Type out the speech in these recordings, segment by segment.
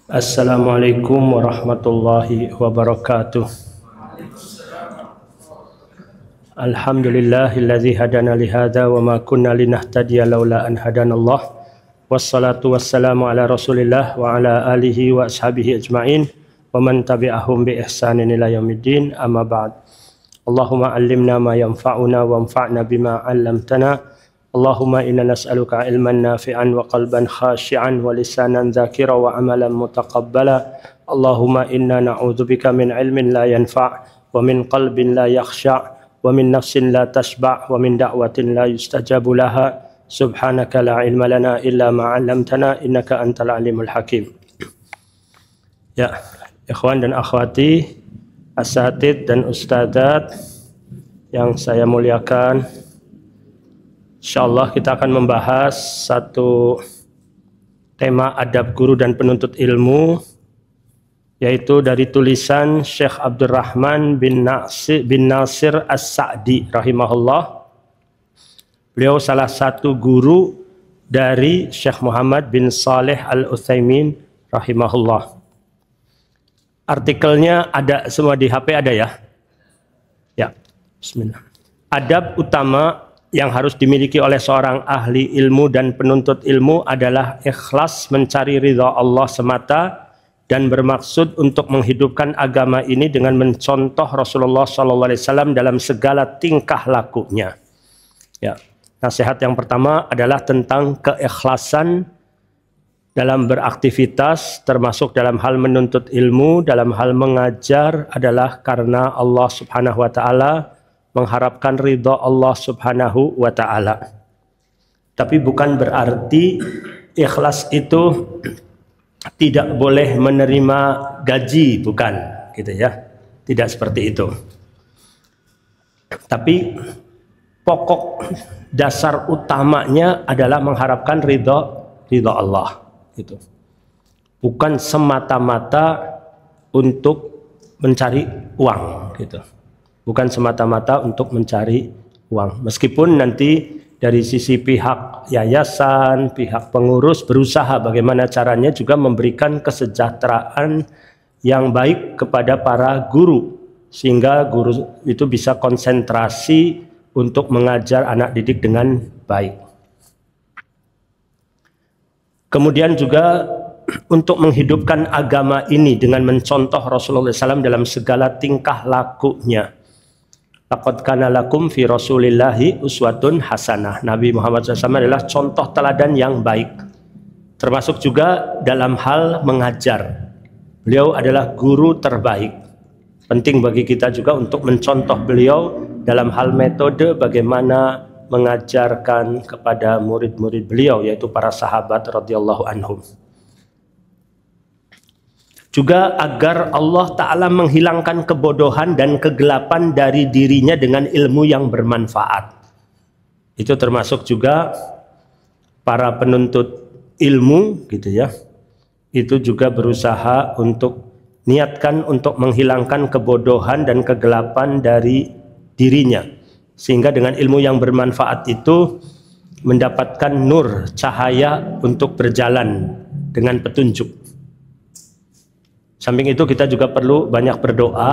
Assalamualaikum warahmatullahi wabarakatuh. Alhamdulillahilladzi hadana li hadza wa ma kunna linahtadiya laula an hadanallah. Wassalatu wassalamu ala Rasulillah wa ala alihi wa ashabihi ajmain wa man tabi'ahum bi ihsanin ila yaumiddin. Amma ba'd. Allahumma 'allimna ma yanfa'una wanfa'na bima 'allamtana. Allahumma inna nas'aluka ilman nafi'an wa qalban khashi'an wa lisanan dzakira wa amalan mutaqabbala. Allahumma inna na'udzubika min ilmin la yanfa' wa min qalbin la yakhsha' wa min nafsin la tashba' wa min da'watin la yustajabu laha. Subhanaka la ilma lana illa ma 'allamtana innaka antal alimul hakim. Ya, ikhwan dan akhwati, asatidz dan ustadzat yang saya muliakan, insyaallah kita akan membahas satu tema adab guru dan penuntut ilmu, yaitu dari tulisan Syekh Abdurrahman bin Nasir As-Sa'di rahimahullah. Beliau salah satu guru dari Syekh Muhammad bin Saleh Al-Utsaimin rahimahullah. Artikelnya ada semua di HP, ada ya? Ya, bismillah. Adab utama yang harus dimiliki oleh seorang ahli ilmu dan penuntut ilmu adalah ikhlas mencari ridha Allah semata dan bermaksud untuk menghidupkan agama ini dengan mencontoh Rasulullah SAW dalam segala tingkah lakunya. Ya, nasihat yang pertama adalah tentang keikhlasan dalam beraktivitas, termasuk dalam hal menuntut ilmu, dalam hal mengajar, adalah karena Allah Subhanahu wa Ta'ala, mengharapkan ridha Allah Subhanahu wa Ta'ala. Tapi bukan berarti ikhlas itu tidak boleh menerima gaji, bukan, gitu ya. Tidak seperti itu. Tapi pokok dasar utamanya adalah mengharapkan ridha Allah, gitu. Bukan semata-mata untuk mencari uang, gitu. Bukan semata-mata untuk mencari uang. Meskipun nanti dari sisi pihak yayasan, pihak pengurus berusaha bagaimana caranya juga memberikan kesejahteraan yang baik kepada para guru, sehingga guru itu bisa konsentrasi untuk mengajar anak didik dengan baik. Kemudian juga untuk menghidupkan agama ini dengan mencontoh Rasulullah SAW dalam segala tingkah lakunya. Laqad kana lakum fi Rasulillahi uswatun hasanah. Nabi Muhammad SAW adalah contoh teladan yang baik. Termasuk juga dalam hal mengajar. Beliau adalah guru terbaik. Penting bagi kita juga untuk mencontoh beliau dalam hal metode bagaimana mengajarkan kepada murid-murid beliau, yaitu para sahabat radhiyallahu anhum. Juga agar Allah Ta'ala menghilangkan kebodohan dan kegelapan dari dirinya dengan ilmu yang bermanfaat. Itu termasuk juga para penuntut ilmu, gitu ya. Itu juga berusaha untuk niatkan untuk menghilangkan kebodohan dan kegelapan dari dirinya. Sehingga dengan ilmu yang bermanfaat itu mendapatkan nur, cahaya untuk berjalan dengan petunjuk. Samping itu kita juga perlu banyak berdoa.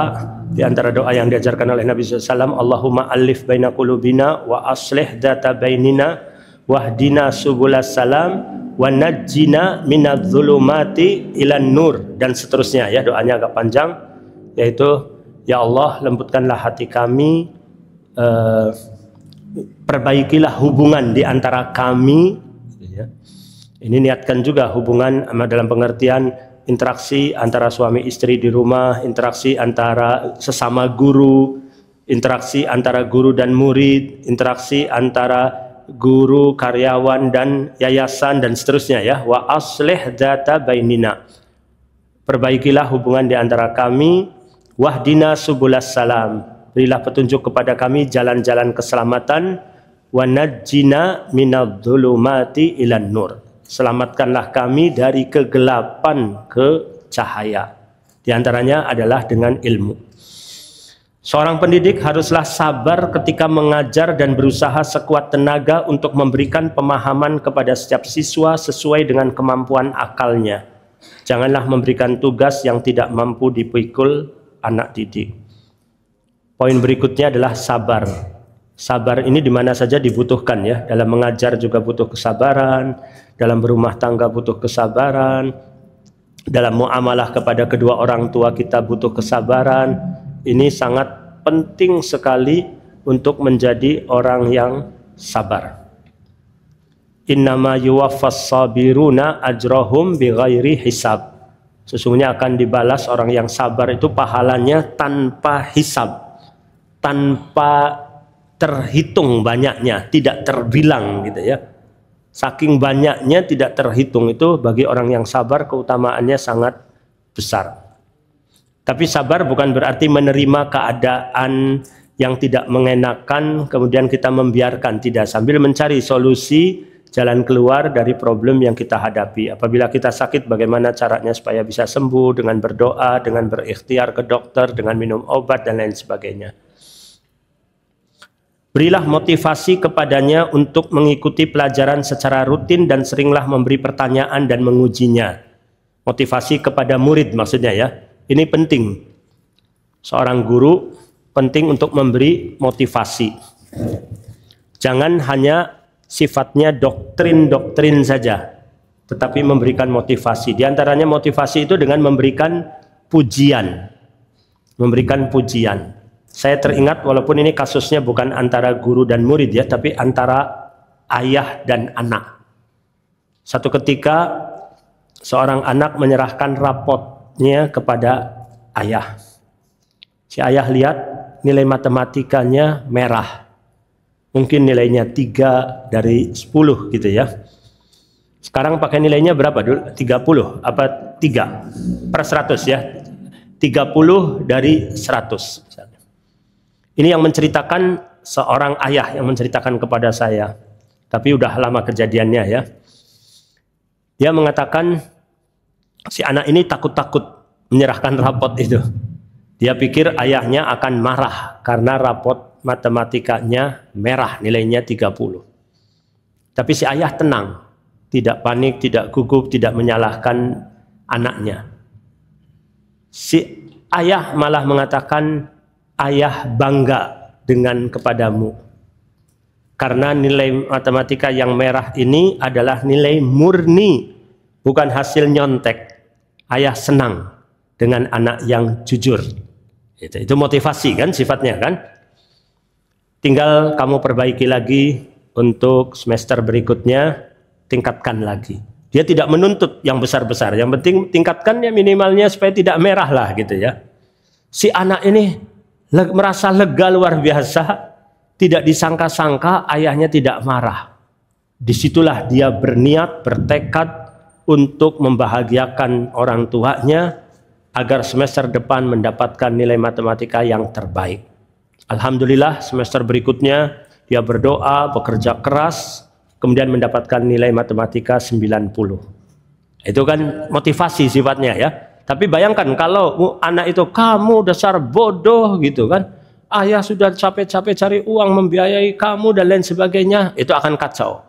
Di antara doa yang diajarkan oleh Nabi SAW, Allahumma alif baina qulubina wa aslih dzata bainina wahdina subulas salam wa najjina minadz zulumati ilan nur, dan seterusnya ya. Doanya agak panjang, yaitu ya Allah, lembutkanlah hati kami, perbaikilah hubungan di antara kami. Ini niatkan juga hubungan dalam pengertian interaksi antara suami istri di rumah, interaksi antara sesama guru, interaksi antara guru dan murid, interaksi antara guru, karyawan, dan yayasan, dan seterusnya ya. Wa aslih dzata bainina. Perbaikilah hubungan di antara kami. Wahdina subulas salam. Berilah petunjuk kepada kami jalan-jalan keselamatan. Wa najjina minadz zulumati ilan nur. Selamatkanlah kami dari kegelapan ke cahaya. Di antaranya adalah dengan ilmu. Seorang pendidik haruslah sabar ketika mengajar dan berusaha sekuat tenaga untuk memberikan pemahaman kepada setiap siswa sesuai dengan kemampuan akalnya. Janganlah memberikan tugas yang tidak mampu dipikul anak didik. Poin berikutnya adalah sabar. Sabar ini di mana saja dibutuhkan ya. Dalam mengajar juga butuh kesabaran, dalam berumah tangga butuh kesabaran, dalam muamalah kepada kedua orang tua kita butuh kesabaran. Ini sangat penting sekali untuk menjadi orang yang sabar. Innama yuwaffas sabiruna ajrahum bighairi hisab. Sesungguhnya akan dibalas orang yang sabar itu pahalanya tanpa hisab, tanpa terhitung banyaknya, tidak terbilang gitu ya. Saking banyaknya tidak terhitung, itu bagi orang yang sabar keutamaannya sangat besar. Tapi sabar bukan berarti menerima keadaan yang tidak mengenakan kemudian kita membiarkan, tidak, sambil mencari solusi jalan keluar dari problem yang kita hadapi. Apabila kita sakit, bagaimana caranya supaya bisa sembuh, dengan berdoa, dengan berikhtiar ke dokter, dengan minum obat dan lain sebagainya. Berilah motivasi kepadanya untuk mengikuti pelajaran secara rutin dan seringlah memberi pertanyaan dan mengujinya. Motivasi kepada murid maksudnya ya. Ini penting. Seorang guru penting untuk memberi motivasi. Jangan hanya sifatnya doktrin-doktrin saja, tetapi memberikan motivasi. Di antaranya motivasi itu dengan memberikan pujian. Memberikan pujian. Saya teringat, walaupun ini kasusnya bukan antara guru dan murid ya, tapi antara ayah dan anak. Satu ketika seorang anak menyerahkan rapotnya kepada ayah. Si ayah lihat nilai matematikanya merah. Mungkin nilainya 3 dari 10 gitu ya. Sekarang pakai nilainya berapa dulu? 30 apa 3 per 100 ya. 30 dari 100. Ini yang menceritakan seorang ayah yang menceritakan kepada saya. Tapi udah lama kejadiannya ya. Dia mengatakan si anak ini takut-takut menyerahkan rapot itu. Dia pikir ayahnya akan marah karena rapot matematikanya merah, nilainya 30. Tapi si ayah tenang, tidak panik, tidak gugup, tidak menyalahkan anaknya. Si ayah malah mengatakan, ayah bangga dengan kepadamu. Karena nilai matematika yang merah ini adalah nilai murni, bukan hasil nyontek. Ayah senang dengan anak yang jujur. Itu motivasi kan sifatnya kan. Tinggal kamu perbaiki lagi untuk semester berikutnya, tingkatkan lagi. Dia tidak menuntut yang besar-besar, yang penting tingkatkan ya minimalnya supaya tidak merah lah gitu ya. Si anak ini merasa lega luar biasa, tidak disangka-sangka ayahnya tidak marah. Disitulah dia berniat, bertekad untuk membahagiakan orang tuanya agar semester depan mendapatkan nilai matematika yang terbaik. Alhamdulillah semester berikutnya dia berdoa, bekerja keras, kemudian mendapatkan nilai matematika 90. Itu kan motivasi sifatnya ya. Tapi bayangkan kalau anak itu, kamu dasar bodoh gitu kan, ayah sudah capek-capek cari uang membiayai kamu dan lain sebagainya, itu akan kacau.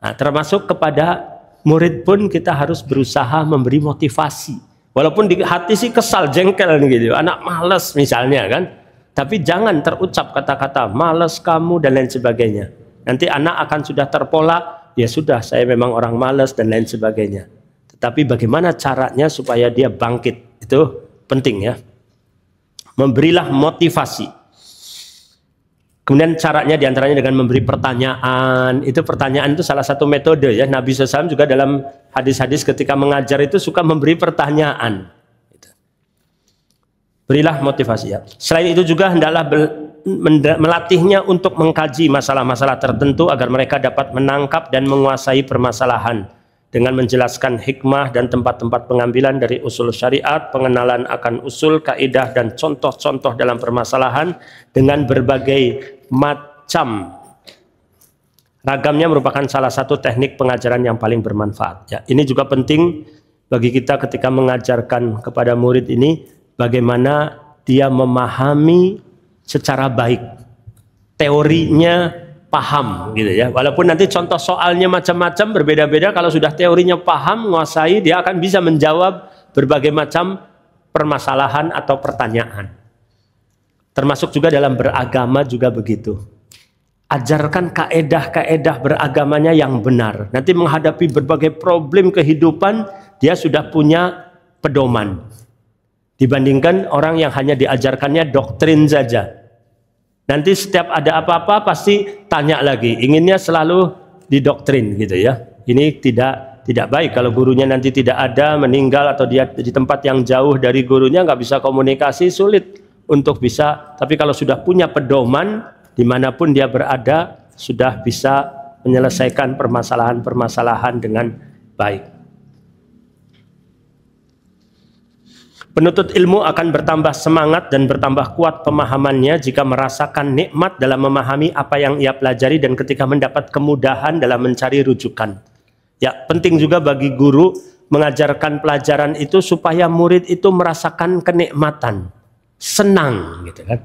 Nah, termasuk kepada murid pun kita harus berusaha memberi motivasi. Walaupun di hati sih kesal, jengkel gitu, anak malas misalnya kan. Tapi jangan terucap kata-kata malas kamu dan lain sebagainya. Nanti anak akan sudah terpola, ya sudah saya memang orang malas dan lain sebagainya. Tetapi bagaimana caranya supaya dia bangkit, itu penting ya. Memberilah motivasi. Kemudian caranya diantaranya dengan memberi pertanyaan. Itu pertanyaan itu salah satu metode ya. Nabi SAW juga dalam hadis-hadis ketika mengajar itu suka memberi pertanyaan. Berilah motivasi ya. Selain itu juga hendaklah melatihnya untuk mengkaji masalah-masalah tertentu agar mereka dapat menangkap dan menguasai permasalahan dengan menjelaskan hikmah dan tempat-tempat pengambilan dari usul syariat, pengenalan akan usul, kaidah dan contoh-contoh dalam permasalahan dengan berbagai macam ragamnya merupakan salah satu teknik pengajaran yang paling bermanfaat. Ya, ini juga penting bagi kita ketika mengajarkan kepada murid ini. Bagaimana dia memahami secara baik teorinya paham gitu ya. Walaupun nanti contoh soalnya macam-macam berbeda-beda, kalau sudah teorinya paham, menguasai, dia akan bisa menjawab berbagai macam permasalahan atau pertanyaan. Termasuk juga dalam beragama juga begitu. Ajarkan kaedah-kaedah beragamanya yang benar. Nanti menghadapi berbagai problem kehidupan, dia sudah punya pedoman. Dibandingkan orang yang hanya diajarkannya doktrin saja. Nanti setiap ada apa-apa pasti tanya lagi, inginnya selalu didoktrin gitu ya. Ini tidak baik kalau gurunya nanti tidak ada, meninggal, atau dia di tempat yang jauh dari gurunya, nggak bisa komunikasi, sulit untuk bisa. Tapi kalau sudah punya pedoman, dimanapun dia berada, sudah bisa menyelesaikan permasalahan-permasalahan dengan baik. Penuntut ilmu akan bertambah semangat dan bertambah kuat pemahamannya jika merasakan nikmat dalam memahami apa yang ia pelajari dan ketika mendapat kemudahan dalam mencari rujukan. Ya, penting juga bagi guru mengajarkan pelajaran itu supaya murid itu merasakan kenikmatan, senang gitu kan.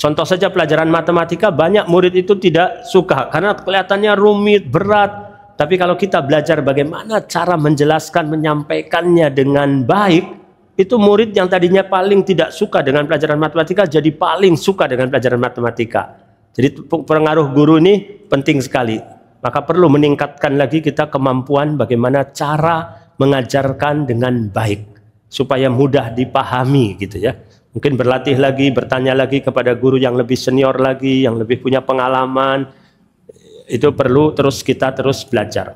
Contoh saja pelajaran matematika, banyak murid itu tidak suka karena kelihatannya rumit, berat. Tapi kalau kita belajar bagaimana cara menjelaskan, menyampaikannya dengan baik, itu murid yang tadinya paling tidak suka dengan pelajaran matematika jadi paling suka dengan pelajaran matematika. Jadi pengaruh guru ini penting sekali. Maka perlu meningkatkan lagi kita kemampuan bagaimana cara mengajarkan dengan baik supaya mudah dipahami gitu ya. Mungkin berlatih lagi, bertanya lagi kepada guru yang lebih senior lagi, yang lebih punya pengalaman. Itu perlu kita terus belajar.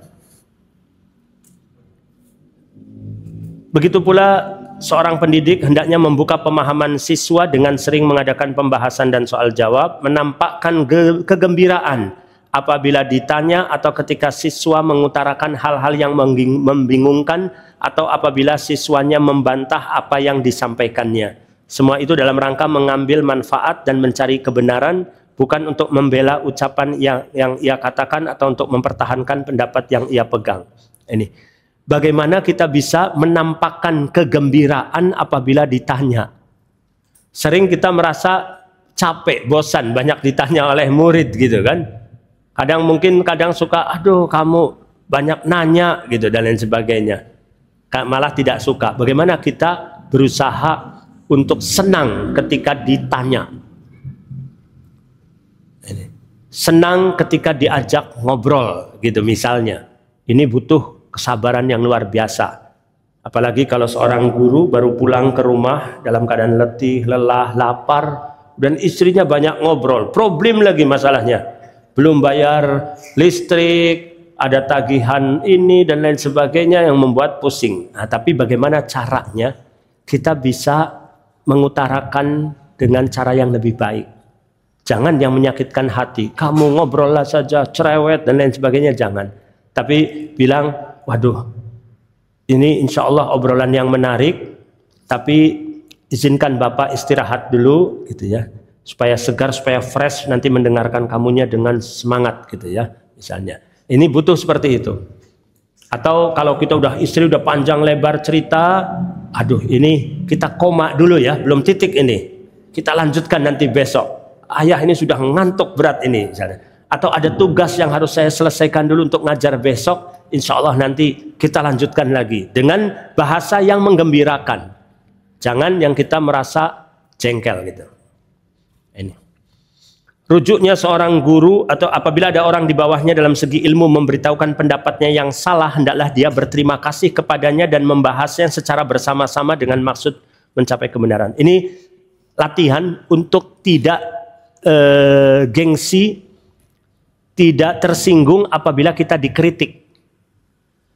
Begitu pula seorang pendidik hendaknya membuka pemahaman siswa dengan sering mengadakan pembahasan dan soal jawab, menampakkan kegembiraan apabila ditanya atau ketika siswa mengutarakan hal-hal yang membingungkan atau apabila siswanya membantah apa yang disampaikannya. Semua itu dalam rangka mengambil manfaat dan mencari kebenaran, bukan untuk membela ucapan yang ia katakan atau untuk mempertahankan pendapat yang ia pegang. Ini bagaimana kita bisa menampakkan kegembiraan apabila ditanya. Sering kita merasa capek, bosan, banyak ditanya oleh murid gitu kan. Kadang suka, aduh kamu banyak nanya gitu dan lain sebagainya. Malah tidak suka. Bagaimana kita berusaha untuk senang ketika ditanya. Senang ketika diajak ngobrol gitu misalnya. Ini butuh kesabaran yang luar biasa. Apalagi kalau seorang guru baru pulang ke rumah dalam keadaan letih, lelah, lapar, dan istrinya banyak ngobrol. Problem lagi masalahnya. Belum bayar listrik, ada tagihan ini dan lain sebagainya yang membuat pusing. Nah, tapi bagaimana caranya kita bisa mengutarakan dengan cara yang lebih baik. Jangan yang menyakitkan hati. Kamu ngobrol lah saja, cerewet dan lain sebagainya, jangan. Tapi bilang, waduh, ini insya Allah obrolan yang menarik, tapi izinkan Bapak istirahat dulu, gitu ya, supaya segar, supaya fresh nanti mendengarkan kamunya dengan semangat, gitu ya, misalnya. Ini butuh seperti itu. Atau kalau kita istri udah panjang lebar cerita, aduh ini kita koma dulu ya, belum titik ini, kita lanjutkan nanti besok. Ayah ini sudah ngantuk berat ini, misalnya. Atau ada tugas yang harus saya selesaikan dulu untuk ngajar besok, insya Allah nanti kita lanjutkan lagi dengan bahasa yang menggembirakan. Jangan yang kita merasa jengkel gitu. Ini rujuknya seorang guru atau apabila ada orang di bawahnya dalam segi ilmu memberitahukan pendapatnya yang salah, hendaklah dia berterima kasih kepadanya dan membahasnya secara bersama-sama dengan maksud mencapai kebenaran. Ini latihan untuk tidak gengsi, tidak tersinggung apabila kita dikritik.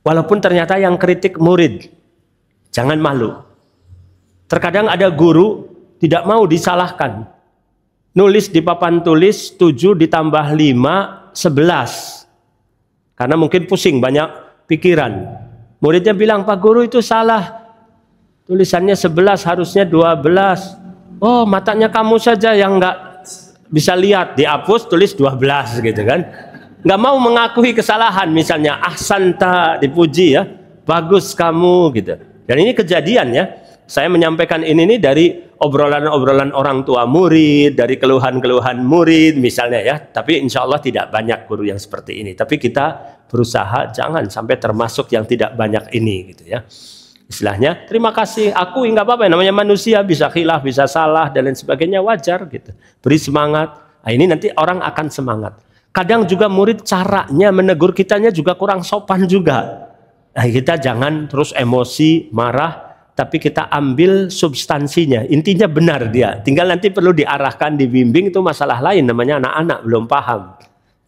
Walaupun ternyata yang kritik murid, jangan malu. Terkadang ada guru tidak mau disalahkan. Nulis di papan tulis 7 ditambah 5, 11. Karena mungkin pusing, banyak pikiran. Muridnya bilang, Pak Guru itu salah. Tulisannya 11, harusnya 12. Oh, matanya kamu saja yang nggak bisa lihat. Dihapus, tulis 12 gitu kan. Nggak mau mengakui kesalahan. Misalnya, ahsanta, dipuji ya. Bagus kamu gitu. Dan ini kejadian ya. Saya menyampaikan ini nih dari obrolan-obrolan orang tua murid, dari keluhan-keluhan murid misalnya ya. Tapi insya Allah tidak banyak guru yang seperti ini. Tapi kita berusaha jangan sampai termasuk yang tidak banyak ini gitu ya. Istilahnya terima kasih, aku nggak apa-apa, namanya manusia bisa khilaf, bisa salah dan lain sebagainya, wajar gitu. Beri semangat. Nah, ini nanti orang akan semangat. Kadang juga murid caranya menegur kitanya juga kurang sopan juga. Nah, kita jangan terus emosi, marah, tapi kita ambil substansinya. Intinya benar dia. Tinggal nanti perlu diarahkan, dibimbing, itu masalah lain, namanya anak-anak belum paham.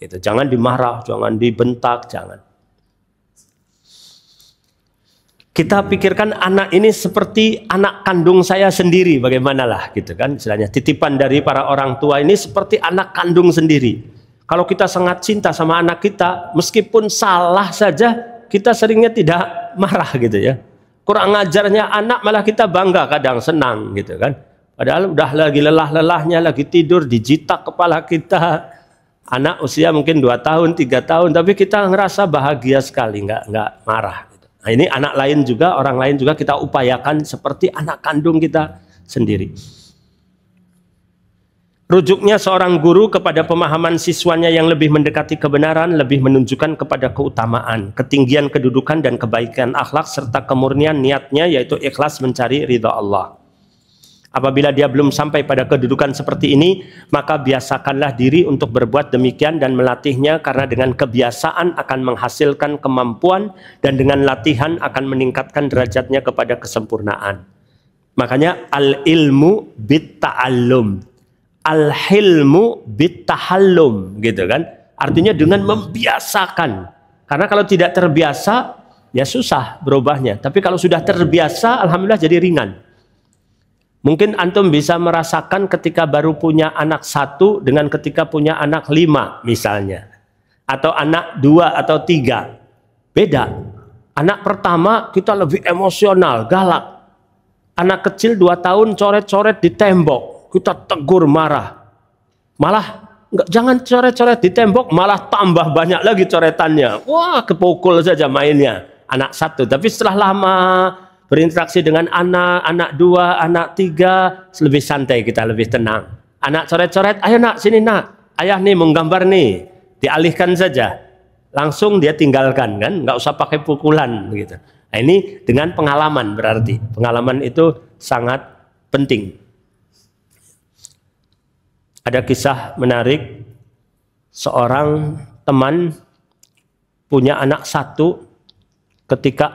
Gitu. Jangan dimarah, jangan dibentak, jangan. Kita pikirkan anak ini seperti anak kandung saya sendiri, bagaimanalah gitu kan, istilahnya titipan dari para orang tua ini seperti anak kandung sendiri. Kalau kita sangat cinta sama anak kita, meskipun salah saja kita seringnya tidak marah gitu ya. Kurang ajarnya anak malah kita bangga, kadang senang gitu kan. Padahal udah lagi lelah-lelahnya, lagi tidur, dijitak kepala kita. Anak usia mungkin 2 tahun, 3 tahun, tapi kita ngerasa bahagia sekali, nggak marah. Nah, ini anak lain juga, orang lain juga kita upayakan seperti anak kandung kita sendiri. Rujuknya seorang guru kepada pemahaman siswanya yang lebih mendekati kebenaran, lebih menunjukkan kepada keutamaan, ketinggian kedudukan dan kebaikan akhlak serta kemurnian niatnya, yaitu ikhlas mencari ridha Allah. Apabila dia belum sampai pada kedudukan seperti ini, maka biasakanlah diri untuk berbuat demikian dan melatihnya, karena dengan kebiasaan akan menghasilkan kemampuan dan dengan latihan akan meningkatkan derajatnya kepada kesempurnaan. Makanya al-ilmu bit-ta'allum, al-hilmu bit-tahallum gitu kan. Artinya dengan membiasakan. Karena kalau tidak terbiasa ya susah berubahnya. Tapi kalau sudah terbiasa, alhamdulillah jadi ringan. Mungkin antum bisa merasakan ketika baru punya anak 1 dengan ketika punya anak 5 misalnya. Atau anak 2 atau 3. Beda. Anak pertama kita lebih emosional, galak. Anak kecil 2 tahun coret-coret di tembok, kita tegur marah. Malah jangan coret-coret di tembok, malah tambah banyak lagi coretannya. Wah, kepukul saja mainnya anak 1. Tapi setelah lama berinteraksi dengan anak 2, anak 3, lebih santai kita, lebih tenang. Anak coret-coret, ayo nak, sini nak, ayah nih menggambar nih, dialihkan saja. Langsung dia tinggalkan kan, nggak usah pakai pukulan begitu. Nah, ini dengan pengalaman berarti. Pengalaman itu sangat penting. Ada kisah menarik, seorang teman punya anak 1, ketika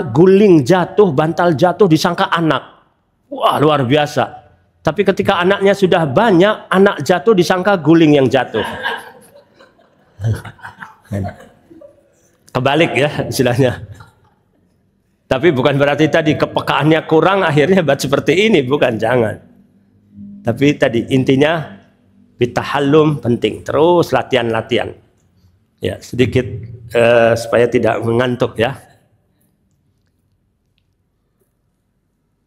guling jatuh, bantal jatuh disangka anak. Wah, luar biasa. Tapi ketika anaknya sudah banyak, anak jatuh disangka guling yang jatuh. Kebalik ya istilahnya. Tapi bukan berarti tadi kepekaannya kurang akhirnya buat seperti ini, bukan, jangan. Tapi tadi intinya bitahallum penting, terus latihan-latihan. Ya, sedikit supaya tidak mengantuk ya.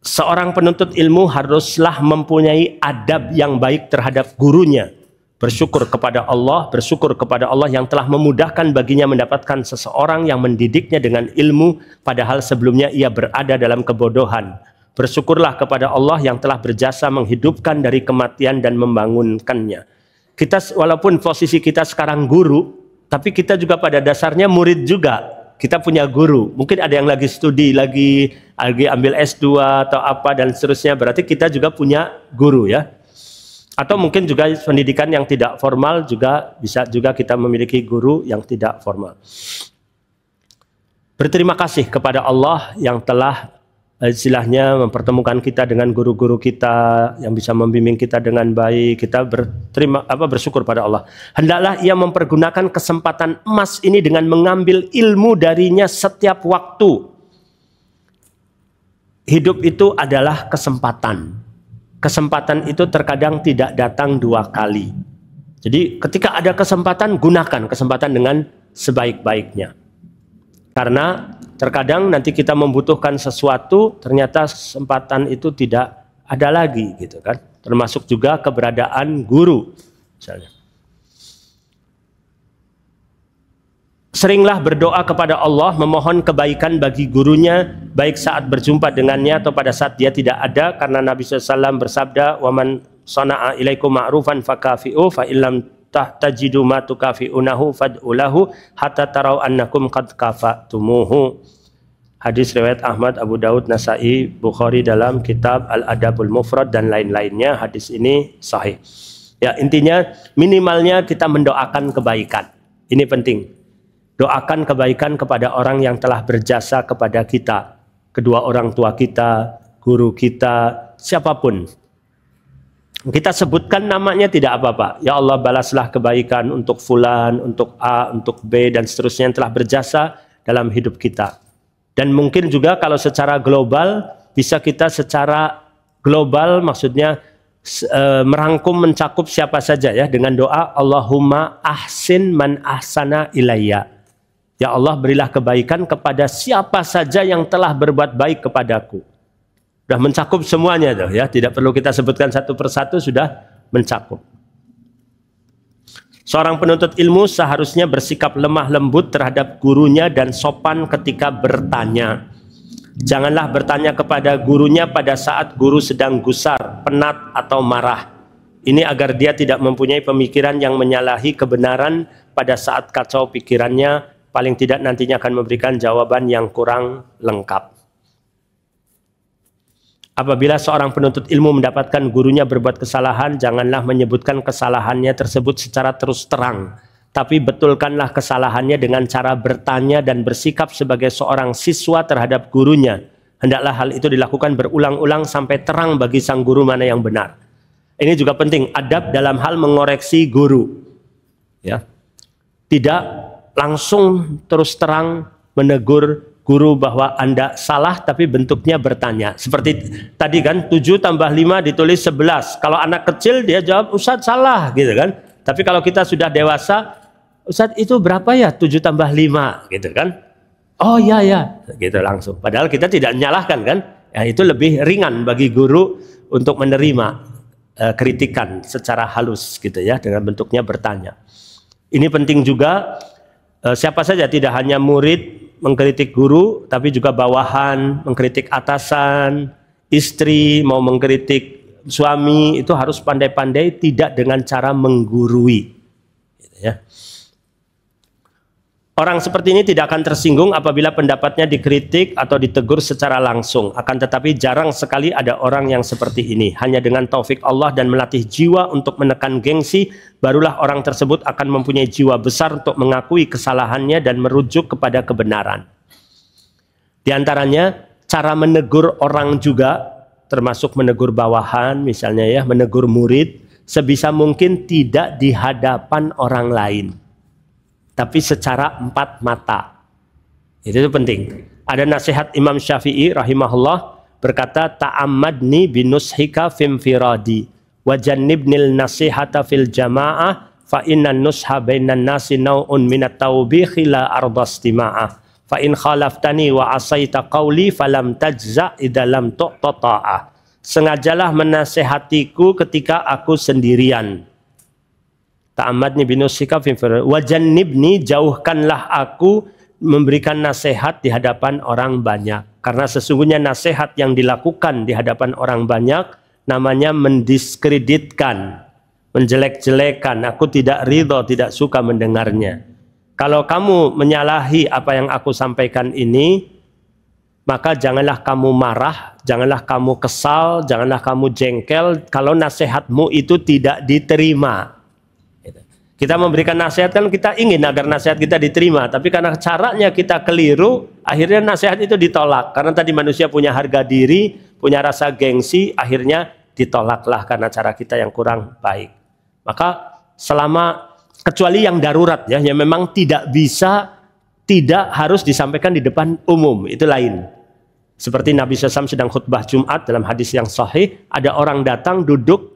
Seorang penuntut ilmu haruslah mempunyai adab yang baik terhadap gurunya. Bersyukur kepada Allah yang telah memudahkan baginya mendapatkan seseorang yang mendidiknya dengan ilmu, padahal sebelumnya ia berada dalam kebodohan. Bersyukurlah kepada Allah yang telah berjasa menghidupkan dari kematian dan membangunkannya. Kita walaupun posisi kita sekarang guru, tapi kita juga pada dasarnya murid juga. Kita punya guru, mungkin ada yang lagi studi, lagi ambil S2 atau apa dan seterusnya, berarti kita juga punya guru ya. Atau mungkin juga pendidikan yang tidak formal juga bisa juga kita memiliki guru yang tidak formal. Berterima kasih kepada Allah yang telah istilahnya mempertemukan kita dengan guru-guru kita yang bisa membimbing kita dengan baik. Kita bersyukur pada Allah. Hendaklah ia mempergunakan kesempatan emas ini dengan mengambil ilmu darinya setiap waktu. Hidup itu adalah kesempatan. Kesempatan itu terkadang tidak datang 2 kali. Jadi ketika ada kesempatan, gunakan kesempatan dengan sebaik-baiknya. Karena terkadang nanti kita membutuhkan sesuatu, ternyata kesempatan itu tidak ada lagi gitu kan. Termasuk juga keberadaan guru misalnya. Seringlah berdoa kepada Allah, memohon kebaikan bagi gurunya baik saat berjumpa dengannya atau pada saat dia tidak ada, karena Nabi SAW bersabda, "Waman sana'a ilaikum ma'rufan fakafi'u fa illam tajidu ma tukafi'unahu fad'ulahu hatta tarau annakum qad kafatumuhu." Hadis riwayat Ahmad, Abu Daud, Nasai, Bukhari dalam kitab Al-Adabul Mufrad dan lain-lainnya. Hadis ini sahih. Ya, intinya minimalnya kita mendoakan kebaikan. Ini penting. Doakan kebaikan kepada orang yang telah berjasa kepada kita. Kedua orang tua kita, guru kita, siapapun. Kita sebutkan namanya tidak apa-apa. Ya Allah, balaslah kebaikan untuk fulan, untuk A, untuk B, dan seterusnya yang telah berjasa dalam hidup kita. Dan mungkin juga kalau secara global, bisa kita secara global maksudnya merangkum, mencakup siapa saja ya, dengan doa Allahumma ahsin man ahsana ilayya. Ya Allah, berilah kebaikan kepada siapa saja yang telah berbuat baik kepadaku. Sudah mencakup semuanya tuh ya, tidak perlu kita sebutkan satu persatu, sudah mencakup. Seorang penuntut ilmu seharusnya bersikap lemah lembut terhadap gurunya dan sopan ketika bertanya. Janganlah bertanya kepada gurunya pada saat guru sedang gusar, penat, atau marah. Ini agar dia tidak mempunyai pemikiran yang menyalahi kebenaran pada saat kacau pikirannya, paling tidak nantinya akan memberikan jawaban yang kurang lengkap. Apabila seorang penuntut ilmu mendapatkan gurunya berbuat kesalahan, janganlah menyebutkan kesalahannya tersebut secara terus terang. Tapi betulkanlah kesalahannya dengan cara bertanya dan bersikap sebagai seorang siswa terhadap gurunya. Hendaklah hal itu dilakukan berulang-ulang sampai terang bagi sang guru mana yang benar. Ini juga penting, adab dalam hal mengoreksi guru. Ya. Tidak langsung terus terang menegur guru bahwa Anda salah, tapi bentuknya bertanya. Seperti tadi kan, 7 tambah 5 ditulis 11. Kalau anak kecil dia jawab, Ustadz salah, gitu kan. Tapi kalau kita sudah dewasa, Ustadz itu berapa ya 7 tambah 5, gitu kan. Oh ya, gitu langsung. Padahal kita tidak menyalahkan kan. Ya, itu lebih ringan bagi guru untuk menerima kritikan secara halus gitu ya, dengan bentuknya bertanya. Ini penting juga, siapa saja, tidak hanya murid mengkritik guru, tapi juga bawahan, mengkritik atasan, istri, mau mengkritik suami, itu harus pandai-pandai, tidak dengan cara menggurui. Gitu ya. Orang seperti ini tidak akan tersinggung apabila pendapatnya dikritik atau ditegur secara langsung. Akan tetapi jarang sekali ada orang yang seperti ini. Hanya dengan taufik Allah dan melatih jiwa untuk menekan gengsi, barulah orang tersebut akan mempunyai jiwa besar untuk mengakui kesalahannya dan merujuk kepada kebenaran. Di antaranya, cara menegur orang juga, termasuk menegur bawahan misalnya ya, menegur murid, sebisa mungkin tidak di hadapan orang lain, tapi secara empat mata. Itu penting. Ada nasihat Imam Syafi'i rahimahullah, berkata, ta'ammadni binushika fimfiradi wa jannibnil nasihata fil jamaah fa innan nusha bainan nasi nau'un minat taubihi la ardastima'ah fa in khalaftani wa asaita qawli falam tajza' idalam tu'tata'ah. Sengajalah menasehatiku ketika aku sendirian. Ta'amadni binusika wajannibni, jauhkanlah aku memberikan nasihat di hadapan orang banyak. Karena sesungguhnya nasihat yang dilakukan di hadapan orang banyak namanya mendiskreditkan, menjelek-jelekan. Aku tidak ridho, tidak suka mendengarnya. Kalau kamu menyalahi apa yang aku sampaikan ini, maka janganlah kamu marah, janganlah kamu kesal, janganlah kamu jengkel kalau nasihatmu itu tidak diterima. Kita memberikan nasihat kan kita ingin agar nasihat kita diterima, tapi karena caranya kita keliru, akhirnya nasihat itu ditolak. Karena tadi manusia punya harga diri, punya rasa gengsi, akhirnya ditolaklah karena cara kita yang kurang baik. Maka kecuali yang darurat ya, yang memang tidak bisa, tidak harus disampaikan di depan umum, itu lain. Seperti Nabi SAW sedang khutbah Jumat dalam hadis yang sahih, ada orang datang duduk,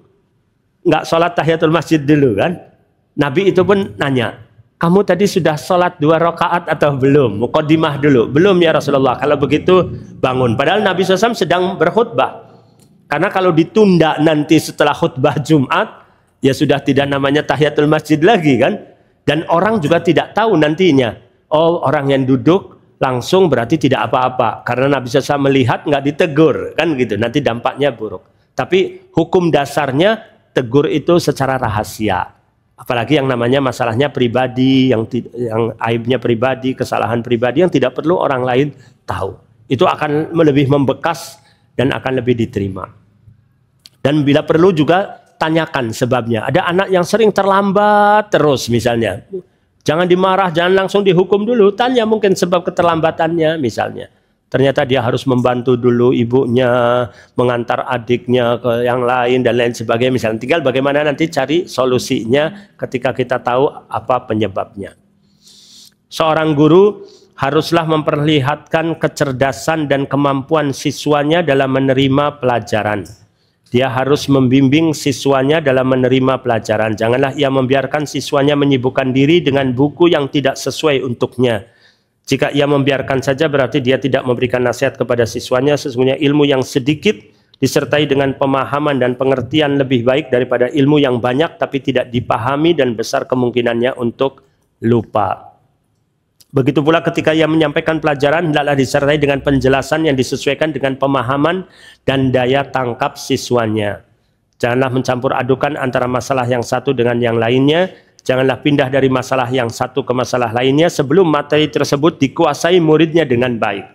nggak sholat tahiyatul masjid dulu kan. Nabi itu pun nanya, kamu tadi sudah sholat 2 rakaat atau belum? Muqaddimah dulu. Belum ya Rasulullah. Kalau begitu bangun. Padahal Nabi SAW sedang berkhutbah. Karena kalau ditunda nanti setelah khutbah Jumat, ya sudah tidak namanya tahiyatul masjid lagi kan. Dan orang juga tidak tahu nantinya. Oh, orang yang duduk langsung berarti tidak apa-apa. Karena Nabi SAW melihat nggak ditegur, kan gitu. Nanti dampaknya buruk. Tapi hukum dasarnya tegur itu secara rahasia. Apalagi yang namanya masalahnya pribadi, yang aibnya pribadi, kesalahan pribadi yang tidak perlu orang lain tahu. Itu akan lebih membekas dan akan lebih diterima. Dan bila perlu juga tanyakan sebabnya. Ada anak yang sering terlambat terus misalnya. Jangan dimarah, jangan langsung dihukum dulu. Tanya mungkin sebab keterlambatannya misalnya. Ternyata dia harus membantu dulu ibunya, mengantar adiknya ke yang lain dan lain sebagainya. Misalnya tinggal bagaimana nanti cari solusinya ketika kita tahu apa penyebabnya. Seorang guru haruslah memperlihatkan kecerdasan dan kemampuan siswanya dalam menerima pelajaran. Dia harus membimbing siswanya dalam menerima pelajaran. Janganlah ia membiarkan siswanya menyibukkan diri dengan buku yang tidak sesuai untuknya. Jika ia membiarkan saja berarti dia tidak memberikan nasihat kepada siswanya. Sesungguhnya ilmu yang sedikit disertai dengan pemahaman dan pengertian lebih baik daripada ilmu yang banyak tapi tidak dipahami dan besar kemungkinannya untuk lupa. Begitu pula ketika ia menyampaikan pelajaran, hendaklah disertai dengan penjelasan yang disesuaikan dengan pemahaman dan daya tangkap siswanya. Janganlah mencampur adukan antara masalah yang satu dengan yang lainnya. Janganlah pindah dari masalah yang satu ke masalah lainnya sebelum materi tersebut dikuasai muridnya dengan baik.